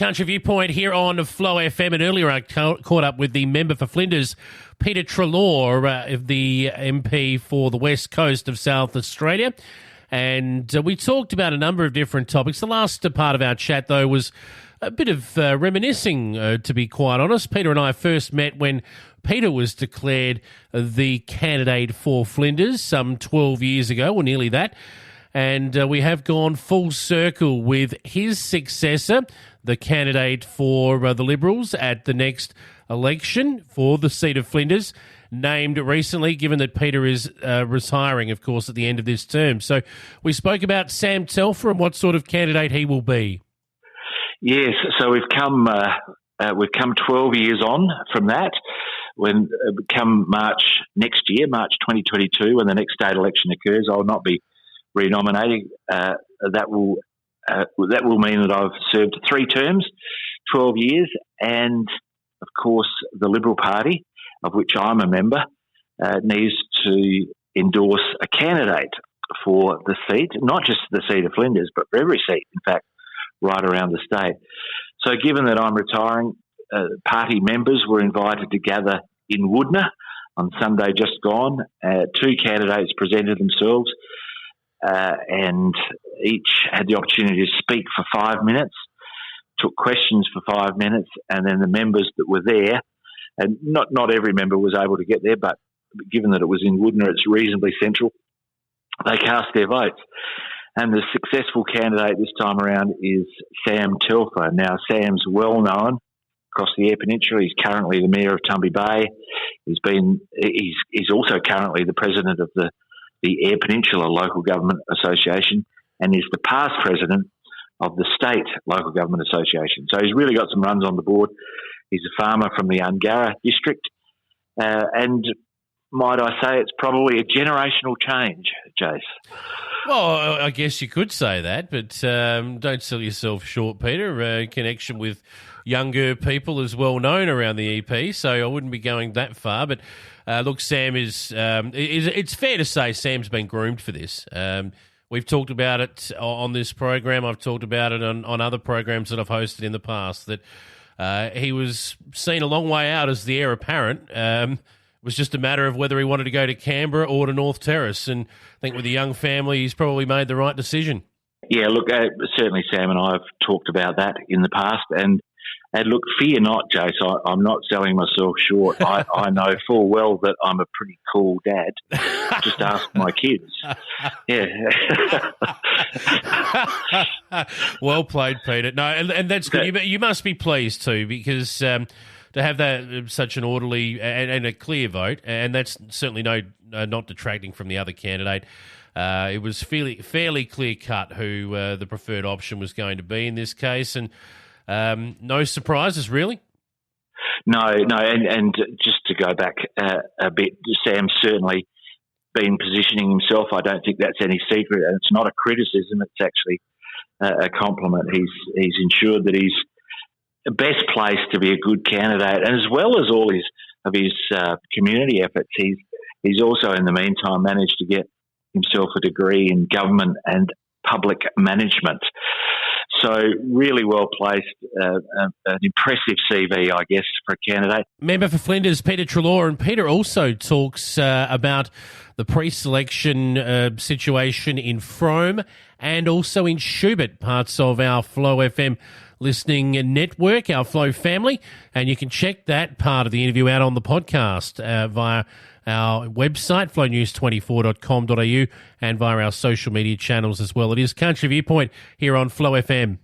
Country Viewpoint here on Flow FM, and earlier I caught up with the member for Flinders, Peter Treloar, the MP for the West Coast of South Australia, and we talked about a number of different topics. The last part of our chat, though, was a bit of reminiscing, to be quite honest. Peter and I first met when Peter was declared the candidate for Flinders some 12 years ago, or nearly that. And we have gone full circle with his successor, the candidate for the Liberals at the next election for the seat of Flinders, named recently, given that Peter is retiring, of course, at the end of this term. So we spoke about Sam Telfer and what sort of candidate he will be. Yes, so we've come 12 years on from that. When come March next year, March 2022, when the next state election occurs, I will not be renominating. That will mean that I've served 3 terms, 12 years, and of course the Liberal Party, of which I'm a member, needs to endorse a candidate for the seat, not just the seat of Flinders, but for every seat, in fact, right around the state. So given that I'm retiring, party members were invited to gather in Woodner on Sunday just gone. 2 candidates presented themselves, and each had the opportunity to speak for 5 minutes, took questions for 5 minutes, and then the members that were there, and not every member was able to get there, but given that it was in Woodner, it's reasonably central, they cast their votes. And the successful candidate this time around is Sam Telfer. Now, Sam's well known across the Eyre Peninsula. He's currently the Mayor of Tumby Bay. He's also currently the president of the Eyre Peninsula Local Government Association, and is the past president of the State Local Government Association. So he's really got some runs on the board. He's a farmer from the Ungarra district, and might I say it's probably a generational change, Jace. Well, I guess you could say that, but don't sell yourself short, Peter. Connection with younger people is well known around the EP, so I wouldn't be going that far. But look, Sam it's fair to say Sam's been groomed for this. We've talked about it on this program. I've talked about it on other programs that I've hosted in the past, that he was seen a long way out as the heir apparent. It was just a matter of whether he wanted to go to Canberra or to North Terrace. And I think with a young family, he's probably made the right decision. Yeah, look, certainly Sam and I have talked about that in the past. And look, fear not, Jace, I'm not selling myself short. I know full well that I'm a pretty cool dad. Just ask my kids. Yeah. Well played, Peter. No, and that's good. You must be pleased too, because to have that such an orderly and a clear vote, and that's certainly not detracting from the other candidate. It was fairly clear cut who the preferred option was going to be in this case, and no surprises really. No, and just to go back a bit, Sam's certainly been positioning himself. I don't think that's any secret, and it's not a criticism. It's actually a compliment. He's ensured that he's the best place to be a good candidate, and as well as all his community efforts, he's also in the meantime managed to get himself a degree in government and public management. So really well placed, an impressive CV, I guess, for a candidate. Member for Flinders, Peter Treloar, and Peter also talks about the pre-selection situation in Frome and also in Schubert, parts of our Flow FM listening network, our Flow family, and you can check that part of the interview out on the podcast via our website, flownews24.com.au, and via our social media channels as well. It is Country Viewpoint here on Flow FM.